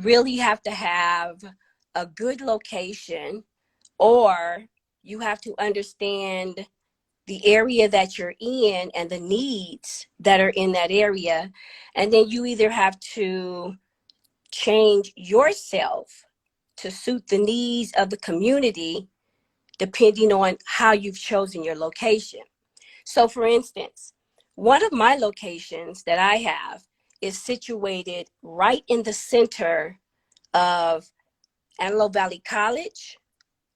really have to have a good location, or you have to understand the area that you're in and the needs that are in that area. And then you either have to change yourself to suit the needs of the community, depending on how you've chosen your location. So for instance, one of my locations that I have is situated right in the center of Antelope Valley College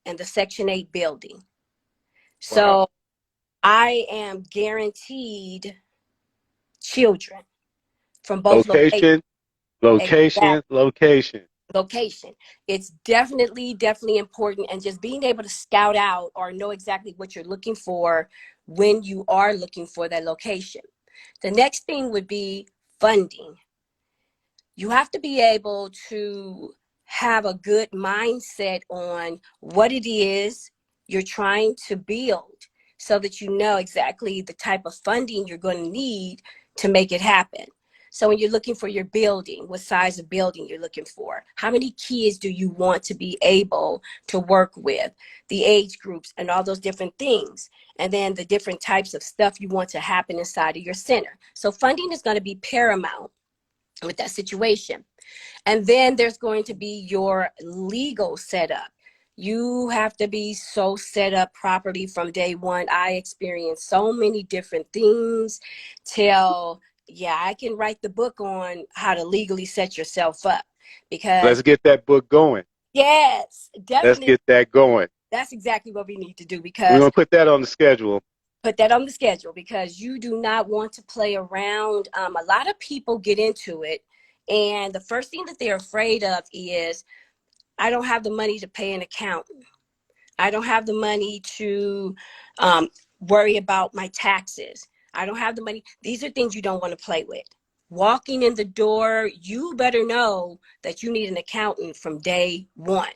and the Section 8 building. Wow. So I am guaranteed children from both locations. Location, location, Exact location. location. It's definitely important. And just being able to scout out or know exactly what you're looking for when you are looking for that location. The next thing would be funding. You have to be able to have a good mindset on what it is you're trying to build, so that you know exactly the type of funding you're going to need to make it happen. So when you're looking for your building, what size of building you're looking for, how many kids do you want to be able to work with, the age groups and all those different things, and then the different types of stuff you want to happen inside of your center. So funding is going to be paramount with that situation. And then there's going to be your legal setup. You have to be so set up properly from day one. I experienced so many different things till, yeah, I can write the book on how to legally set yourself up, Let's because get that book going. yes, Let's definitely. get that going. That's exactly what we need to do, We're because going to put that on the schedule. put that on the schedule, because you do not want to play around. A lot of people get into it, and the first thing that they're afraid of is, I don't have the money to pay an accountant. I don't have the money to worry about my taxes. I don't have the money. These are things you don't want to play with. Walking in the door, you better know that you need an accountant from day one.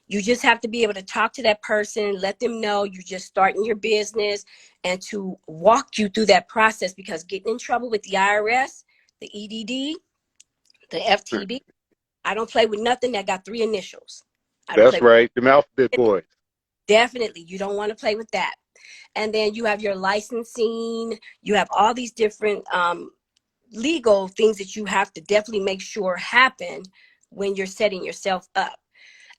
You just have to be able to talk to that person, let them know you're just starting your business, and to walk you through that process, because getting in trouble with the IRS, the EDD, the FTB, I don't play with nothing that got 3 initials. I don't play That's with right. The alphabet it. boys. Definitely, you don't want to play with that. And then you have your licensing, you have all these different legal things that you have to definitely make sure happen when you're setting yourself up.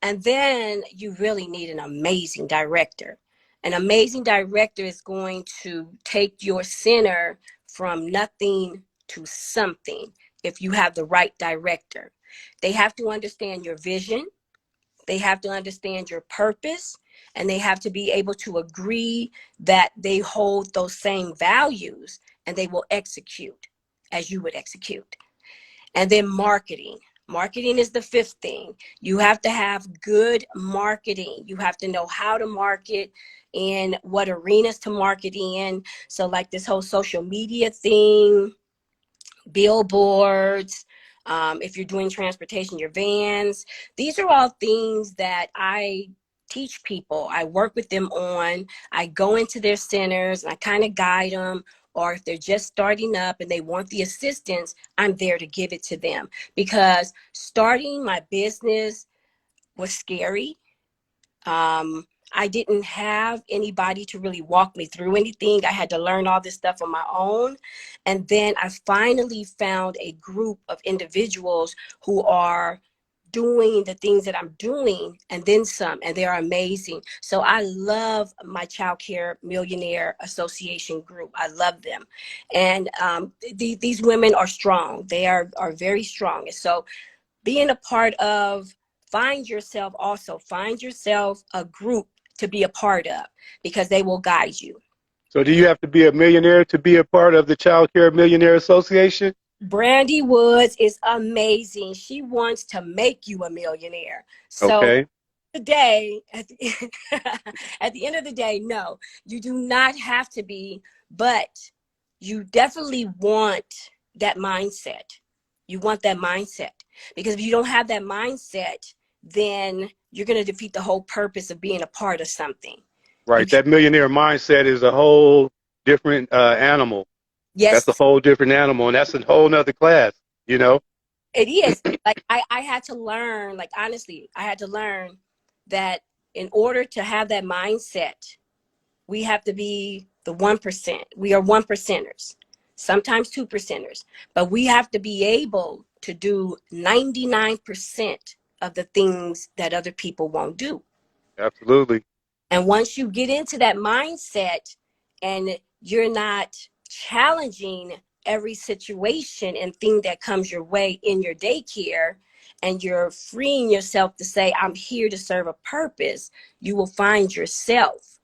And then you really need an amazing director. An amazing director is going to take your center from nothing to something if you have the right director. They have to understand your vision. They have to understand your purpose, and they have to be able to agree that they hold those same values, and they will execute as you would execute. And then marketing. Marketing is the fifth thing. You have to have good marketing. You have to know how to market and what arenas to market in. So like this whole social media thing, billboards, if you're doing transportation, your vans, these are all things that I teach people. I work with them on. I go into their centers and I kind of guide them. Or if they're just starting up and they want the assistance, I'm there to give it to them. Because starting my business was scary. I didn't have anybody to really walk me through anything. I had to learn all this stuff on my own. And then I finally found a group of individuals who are doing the things that I'm doing and then some, and they're amazing. So I love my Childcare Millionaire Association group. I love them. And these women are strong. They are very strong. And so being a part of, find yourself a group to be a part of, because they will guide you. So do you have to be a millionaire to be a part of the Child Care Millionaire Association? Brandy Woods is amazing. She wants to make you a millionaire. So Okay. today, at the, at the end of the day, no, you do not have to be, but you definitely want that mindset. You want that mindset, because if you don't have that mindset, then you're going to defeat the whole purpose of being a part of something. You Right. can't, That millionaire mindset is a whole different animal. That's a yes, whole different animal, and that's a whole nother class, you know? It is. Like I had to learn, like honestly, I had to learn that in order to have that mindset, we have to be the 1%. We are 1%ers, sometimes 2%ers, but we have to be able to do 99% of the things that other people won't do. Absolutely. And once you get into that mindset and you're not challenging every situation and thing that comes your way in your daycare, and you're freeing yourself to say, I'm here to serve a purpose, you will find yourself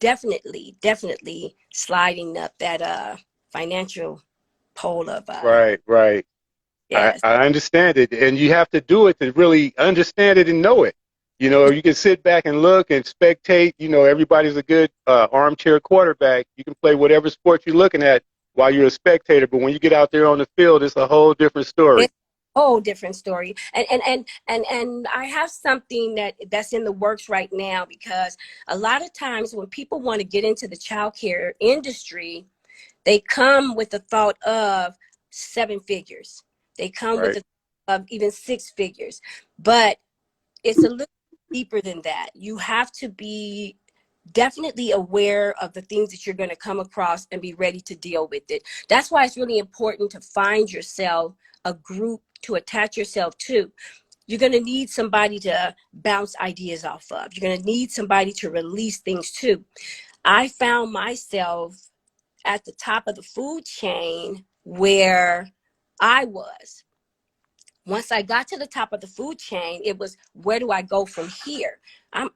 definitely sliding up that financial pole of Right, right. yes. I understand it, and you have to do it to really understand it and know it. You know, you can sit back and look and spectate. You know, everybody's a good armchair quarterback. You can play whatever sport you're looking at while you're a spectator, but when you get out there on the field, it's a whole different story. It's a whole different story. And I have something that's in the works right now, because a lot of times when people want to get into the childcare industry, they come with the thought of 7 figures. They come with Right, the of even 6 figures. But it's a little deeper than that. You have to be definitely aware of the things that you're going to come across and be ready to deal with it. That's why it's really important to find yourself a group to attach yourself to. You're going to need somebody to bounce ideas off of. You're going to need somebody to release things to. I found myself at the top of the food chain where I was. Once I got to the top of the food chain, it was, where do I go from here? I'm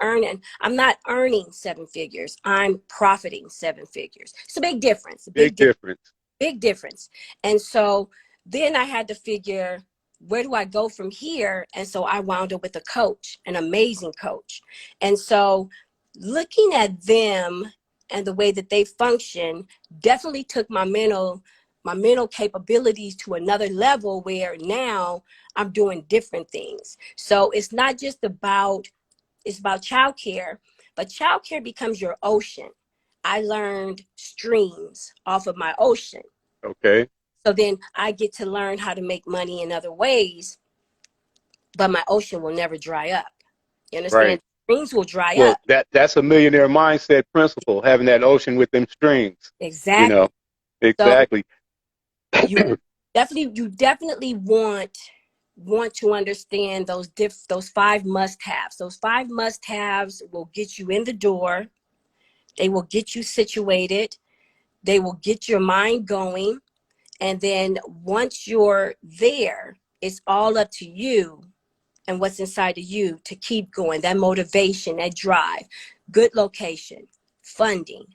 not earning 7 figures. I'm profiting 7 figures. It's a big difference, big difference. big difference. And so then I had to figure, where do I go from here? And so I wound up with a coach, an amazing coach. And so looking at them and the way that they function definitely took my mental capabilities to another level, where now I'm doing different things. So it's about childcare, but childcare becomes your ocean. I learned streams off of my ocean. Okay, So then I get to learn how to make money in other ways, but my ocean will never dry up. You right. understand? Streams will dry Well, up. that's a millionaire mindset principle, having that ocean with them strings. You know, Exactly. So exactly. you you definitely want to understand those 5 must-haves. Those 5 must-haves will get you in the door. They will get you situated. They will get your mind going. And then once you're there, it's all up to you and what's inside of you to keep going. That motivation, that drive, good location, funding,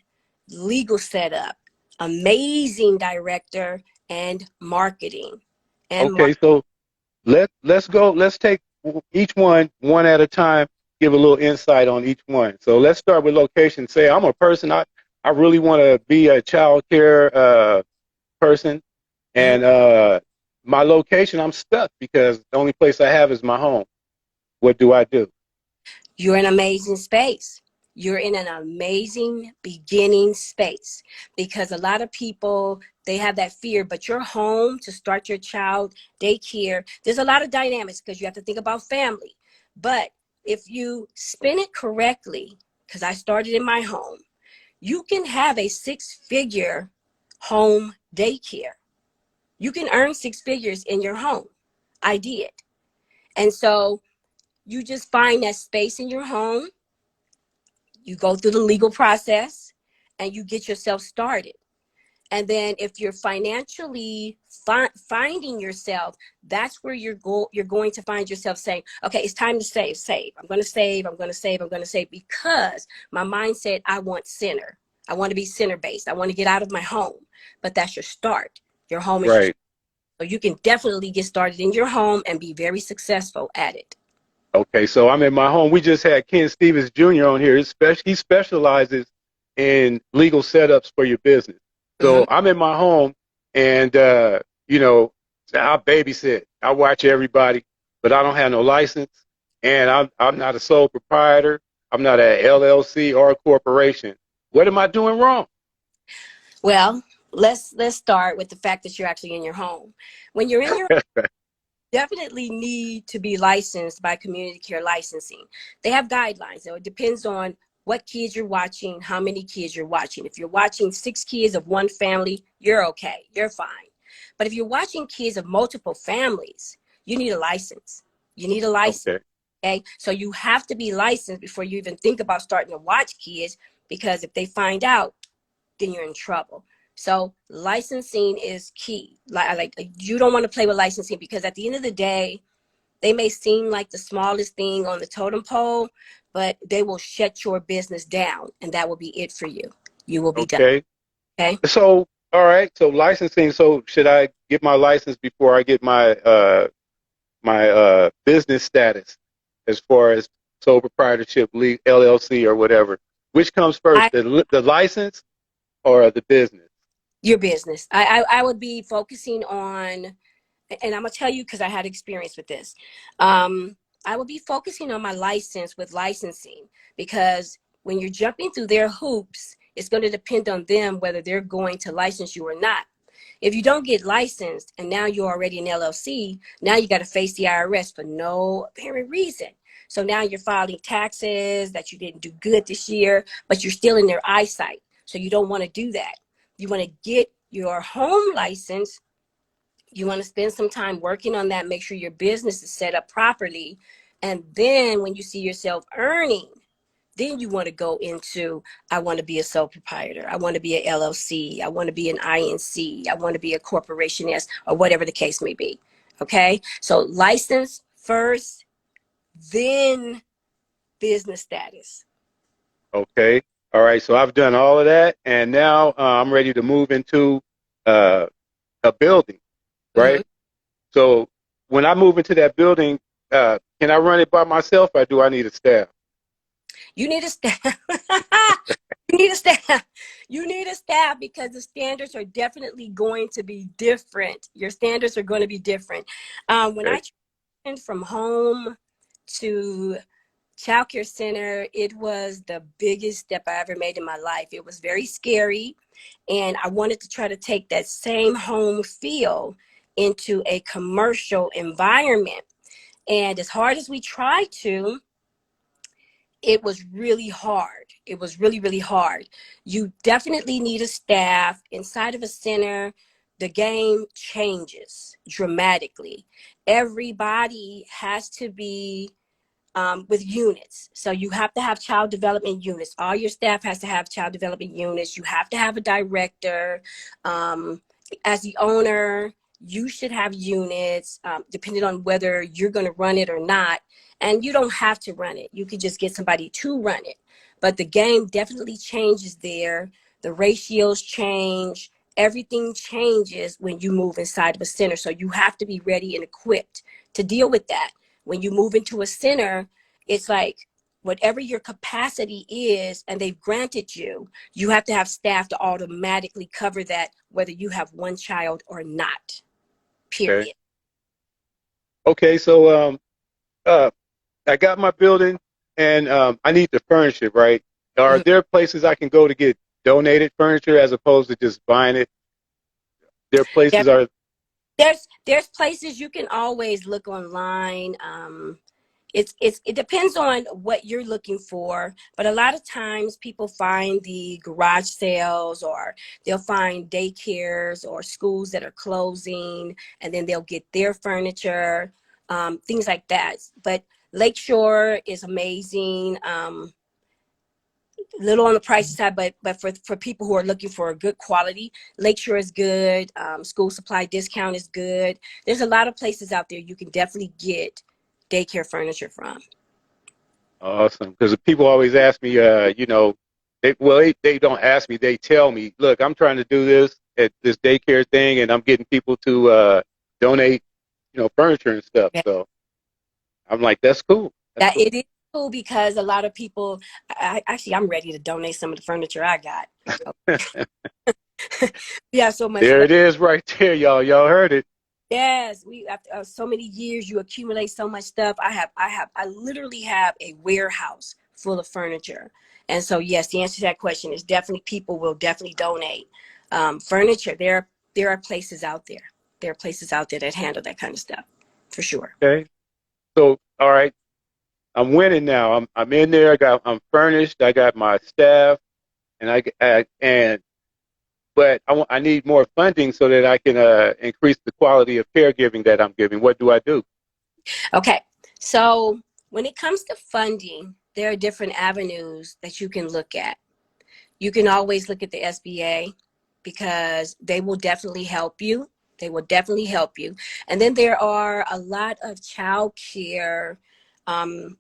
legal setup, amazing director, and marketing. Okay, so let's go. Let's take each one at a time. Give a little insight on each one. So let's start with location. Say I'm a person. I really want to be a child care person, Mhm. and my location, I'm stuck because the only place I have is my home. What do I do? You're in an amazing space. You're in an amazing beginning space, because a lot of people, they have that fear, but you're home to start your child daycare. There's a lot of dynamics because you have to think about family. But if you spin it correctly, because I started in my home, you can have a 6 figure home daycare. You can earn 6 figures in your home. I did. And so you just find that space in your home, you go through the legal process, and you get yourself started. And then if you're financially finding yourself, that's where you're going to find yourself saying, okay, it's time to save. I'm going to save. I'm going to save. I'm going to save, because my mindset, I want center. I want to be center based. I want to get out of my home. But that's your start. Your home is your start. Right. So you can definitely get started in your home and be very successful at it. Okay, so I'm in my home. We just had Ken Stevens Jr. on here. He specializes in legal setups for your business. Mhm. So I'm in my home, and you know, I babysit. I watch everybody, but I don't have no license, and I'm not a sole proprietor. I'm not a LLC or a corporation. What am I doing wrong? Well, let's start with the fact that you're actually in your home. When you're in your definitely need to be licensed by community care licensing. They have guidelines. So it depends on what kids you're watching, how many kids you're watching. If you're watching 6 kids of one family, you're okay. You're fine. But if you're watching kids of multiple families, you need a license. You need a license. Okay. Okay. So you have to be licensed before you even think about starting to watch kids, because if they find out, then you're in trouble. So licensing is key. Like you don't want to play with licensing, because at the end of the day, they may seem like the smallest thing on the totem pole, but they will shut your business down, and that will be it for you. You will be done. Okay. Okay. So, all right. So licensing. So should I get my license before I get my business status, as far as sole proprietorship, LLC or whatever? Which comes first, the license or the business? Your business. I would be focusing on, and I'm gonna tell you because I had experience with this. I would be focusing on my license with licensing, because when you're jumping through their hoops, it's going to depend on them whether they're going to license you or not. If you don't get licensed and now you're already an LLC, now you got to face the IRS for no apparent reason. So now you're filing taxes that you didn't do good this year, but you're still in their eyesight. So you don't want to do that. You want to get your home license. You want to spend some time working on that, make sure your business is set up properly. And then when you see yourself earning, then you want to go into, I want to be a sole proprietor. I want to be an LLC. I want to be an INC. I want to be a corporation S, or whatever the case may be. Okay. So license first, then business status. Okay. All right. So I've done all of that, and now I'm ready to move into uh, a building, Mm-hmm. right? So when I move into that building, can I run it by myself, or do I need a staff? You need a staff. You need a staff. You need a staff, because the standards are definitely going to be different. Your standards are going to be different. When Okay. I transitioned from home to childcare center, it was the biggest step I ever made in my life. It was very scary, and I wanted to try to take that same home feel into a commercial environment. And as hard as we tried to, it was really hard. It was really, really hard. You definitely need a staff. Inside of a center, the game changes dramatically. Everybody has to be with units. So you have to have child development units. All your staff has to have child development units. You have to have a director. Um, as the owner, you should have units, depending on whether you're going to run it or not. And you don't have to run it. You could just get somebody to run it. But the game definitely changes there. The ratios change. Everything changes when you move inside of a center. So you have to be ready and equipped to deal with that. When you move into a center, it's like whatever your capacity is and they've granted you, you have to have staff to automatically cover that, whether you have one child or not, Okay. period. Okay. So uh, I got my building, and I need to furnish it, right? Are Mhm. there places I can go to get donated furniture as opposed to just buying it? There There- places are There's places you can always look online. It depends on what you're looking for, but a lot of times people find the garage sales, or they'll find daycares or schools that are closing, and then they'll get their furniture, things like that. But Lakeshore is amazing. Little on the pricey side, but for people who are looking for a good quality, Lakeshore is good. School supply discount is good. There's a lot of places out there you can definitely get daycare furniture from. awesome, because people always ask me, they don't ask me, they tell me, look, I'm trying to do this at this daycare thing, and I'm getting people to donate, furniture and stuff. Yeah. So I'm like, that's cool. That's That cool. it is cool, because a lot of people, I'm ready to donate some of the furniture I got. We have so much There stuff. it is right there, y'all. Y'all heard it. Yes, we after so many years, you accumulate so much stuff. I literally have a warehouse full of furniture. And so, yes, the answer to that question is definitely people will definitely donate furniture. There are places out there. There are places out there that handle that kind of stuff. for sure. Okay. So, all right, I'm winning now. I'm in there. I'm furnished. I got my staff, and but I need more funding so that I can increase the quality of caregiving that I'm giving. What do I do? Okay. So when it comes to funding, there are different avenues that you can look at. You can always look at the SBA because they will definitely help you. They will definitely help you. And then there are a lot of um,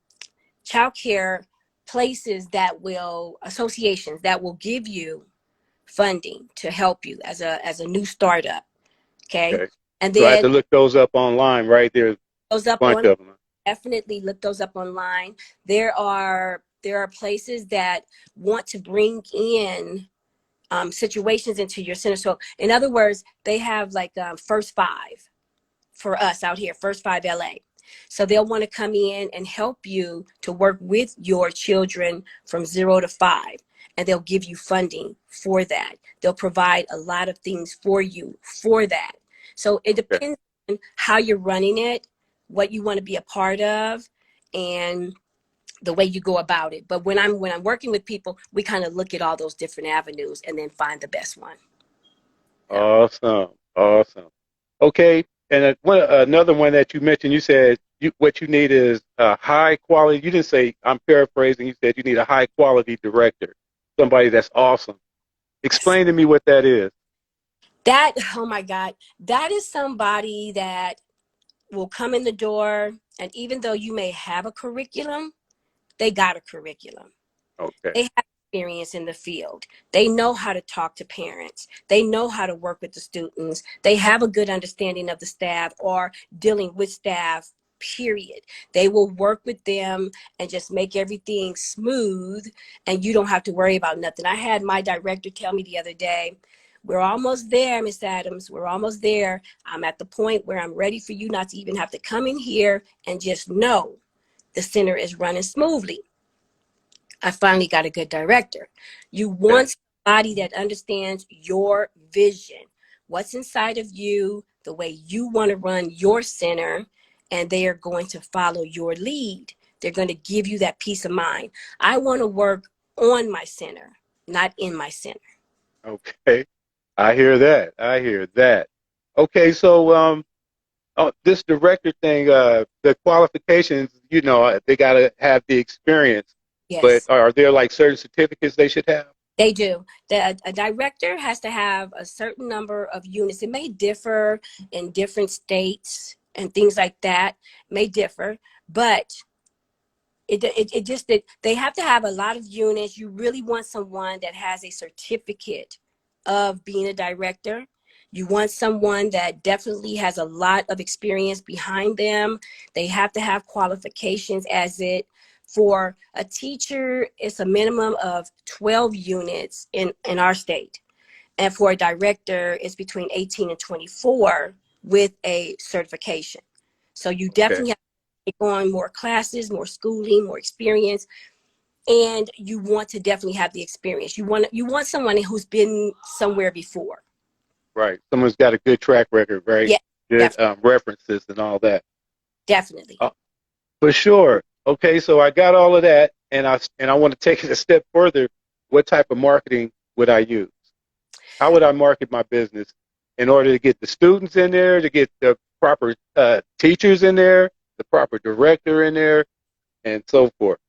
child care places that will, associations that will give you funding to help you as a new startup. Okay. Okay. And So I have then to look those up online, right? There's a goes up bunch on, of them. definitely look those up online. There are places that want to bring in situations into your center. So in other words, they have like first five for us out here, first five LA. So they'll want to come in and help you to work with your children from 0 to 5. And they'll give you funding for that. They'll provide a lot of things for you for that. So it Okay. depends on how you're running it, what you want to be a part of, and the way you go about it. But when I'm working with people, we kind of look at all those different avenues and then find the best one. Yeah. Awesome. Awesome. Okay. And another one that you mentioned, you said what you need is a high quality. You didn't say, I'm paraphrasing, you said you need a high quality director, somebody that's awesome. Yes. Explain to me what that is. That, oh my God, that is somebody that will come in the door, and even though you may have a curriculum, they got a curriculum. Okay. They have experience in the field. They know how to talk to parents. They know how to work with the students. They have a good understanding of the staff or dealing with staff, period. They will work with them and just make everything smooth, and you don't have to worry about nothing. I had my director tell me the other day, we're almost there, Miss Adams. We're almost there. I'm at the point where I'm ready for you not to even have to come in here and just know the center is running smoothly. I finally got a good director. You Okay. want somebody that understands your vision, what's inside of you, the way you want to run your center, and they are going to follow your lead. They're going to give you that peace of mind. I want to work on my center, not in my center. Okay. I hear that. I hear that. Okay. So, this director thing, the qualifications, they got to have the experience, but Yes, are there like certain certificates they should have? they do. A director has to have a certain number of units. It may differ in different states and things like that, may differ, but it just that they have to have a lot of units. You really want someone that has a certificate of being a director. You want someone that definitely has a lot of experience behind them. They have to have qualifications as it. For a teacher, it's a minimum of 12 units in our state. And for a director, it's between 18 and 24 with a certification. So you Okay. definitely have to take on more classes, more schooling, more experience, and you want to definitely have the experience. You want someone who's been somewhere before. Right. Someone's got a good track record, right? Yeah, Good definitely, references and all that. definitely. Uh, for sure. Okay. So I got all of that, and I want to take it a step further. What type of marketing would I use? How would I market my business in order to get the students in there, to get the proper teachers in there, the proper director in there, and so forth?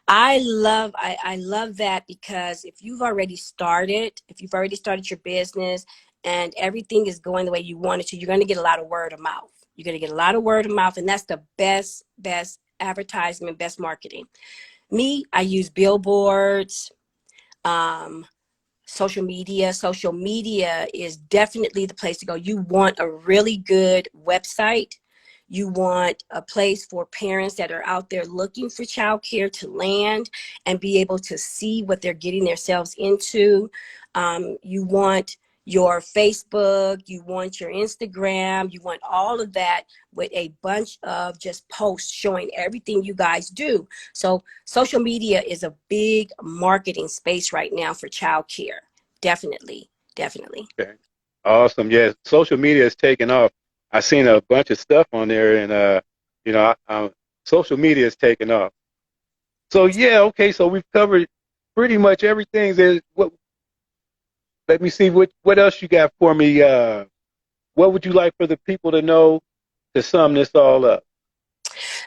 I love that because if you've already started your business and everything is going the way you want it to, you're going to get a lot of word of mouth. You're going to get a lot of word of mouth, and that's the best advertisement, best marketing. Me, I use billboards, um, social media is definitely the place to go. You want a really good website. You want a place for parents that are out there looking for childcare to land and be able to see what they're getting themselves into. You want your Facebook, you want your Instagram, you want all of that with a bunch of just posts showing everything you guys do. So social media is a big marketing space right now for childcare. Definitely, definitely. Okay. Awesome. Yes, social media is taking off. I seen a bunch of stuff on there, and social media is taking off. So yeah, okay, so we've covered pretty much everything. Let me see what else you got for me. What would you like for the people to know to sum this all up?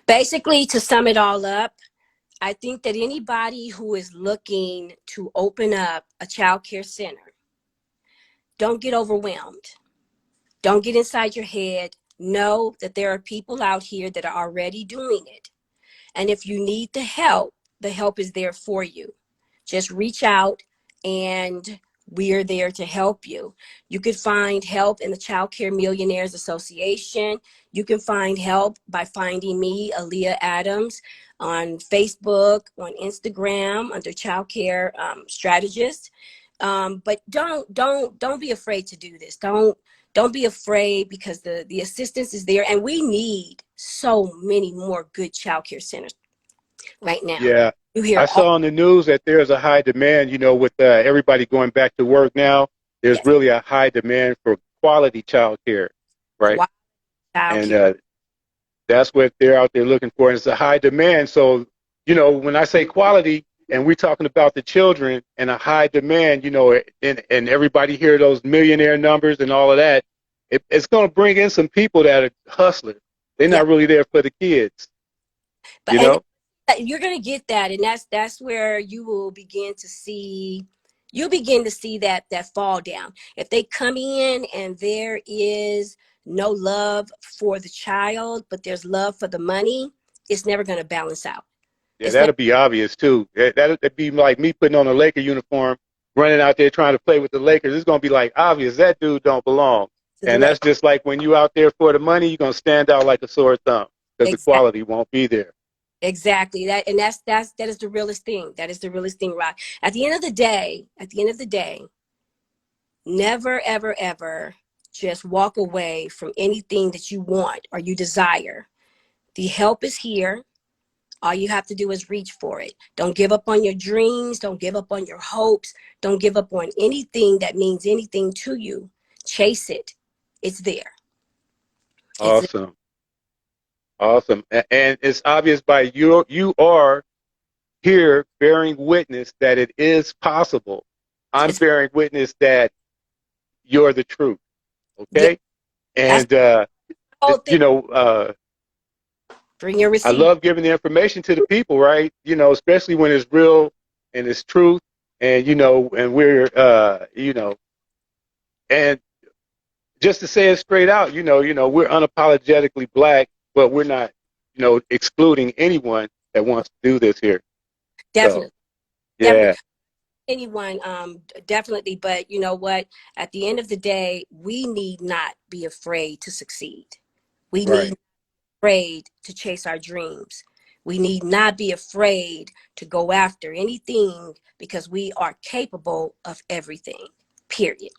Basically, to sum it all up, I think that anybody who is looking to open up a child care center, don't get overwhelmed. Don't get inside your head. Know that there are people out here that are already doing it. And if you need the help is there for you. Just reach out and we're there to help you. You could find help in the Child Care Millionaires Association. You can find help by finding me, Aaliyah Adams, on Facebook, on Instagram under Child Care Strategist. But don't be afraid to do this. Don't be afraid, because the assistance is there, and we need so many more good child care centers right now. Yeah, You hear I all, saw on the news that there's a high demand. With everybody going back to work now, there's yes, really a high demand for quality child care, right? quality child And care. that's what they're out there looking for. And it's a high demand. So, when I say quality, and we're talking about the children and a high demand, and everybody hear those millionaire numbers and all of that, it's going to bring in some people that are hustlers. They're Yeah, not really there for the kids, but you and know? you're gonna get that, and that's where you'll begin to see that fall down. If they come in and there is no love for the child, but there's love for the money, it's never gonna balance out. Yeah, It's never that'll be obvious too. That'd be like me putting on a Laker uniform, running out there trying to play with the Lakers. It's gonna be like obvious that dude don't belong. to the And lake. that's just like when you out there for the money, you're gonna stand out like a sore thumb because the Exactly. quality won't be there. Exactly. That is the realest thing. That is the realest thing, right? At the end of the day, never, ever, ever just walk away from anything that you want or you desire. The help is here. All you have to do is reach for it. Don't give up on your dreams. Don't give up on your hopes. Don't give up on anything that means anything to you. Chase it. It's there. It's there. Awesome, awesome. And it's obvious by you are here bearing witness that it is possible. I'm It's bearing witness that you're the truth. yeah. Okay, That's and the whole thing. you know. Bring your I receipt. love giving the information to the people, right? Especially when it's real and it's truth, and and we're, and just to say it straight out, we're unapologetically black, but we're not, excluding anyone that wants to do this here. So, Definitely. yeah, Definitely. Anyone, definitely. But you know what? At the end of the day, we need not be afraid to succeed. We need right. not be afraid to chase our dreams. We need not be afraid to go after anything, because we are capable of everything. Period.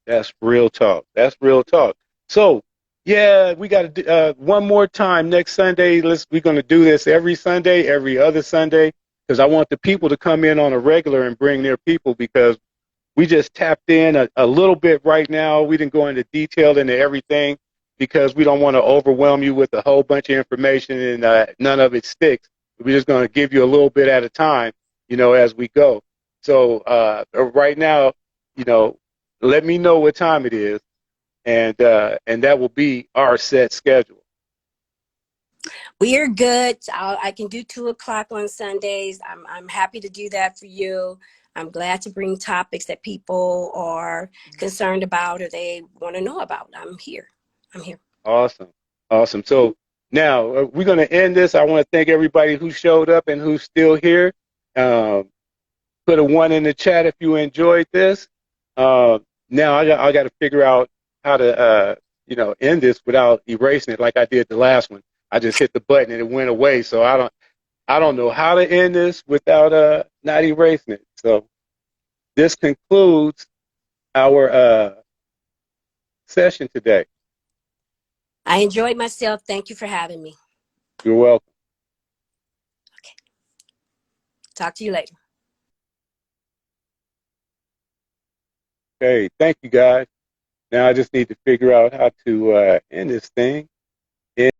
That's real talk. That's real talk. So, yeah, we got to one more time next Sunday. We're going to do this every Sunday, every other Sunday, because I want the people to come in on a regular and bring their people, because we just tapped in a little bit right now. We didn't go into detail into everything because we don't want to overwhelm you with a whole bunch of information and none of it sticks. We're just going to give you a little bit at a time, as we go. So right now, you know, let me know what time it is, and that will be our set schedule. We are good. I can do 2 o'clock on Sundays. I'm happy to do that for you. I'm glad to bring topics that people are concerned about or they want to know about. I'm here. I'm here. Awesome, awesome. So now we're going to end this. I want to thank everybody who showed up and who's still here. Um, Put a one in the chat if you enjoyed this. Now I got to figure out how to end this without erasing it like I did the last one. I just hit the button and it went away. So I don't know how to end this without not erasing it. So this concludes our session today. I enjoyed myself. Thank you for having me. You're welcome. Okay. Talk to you later. Okay, thank you guys. Now I just need to figure out how to end this thing.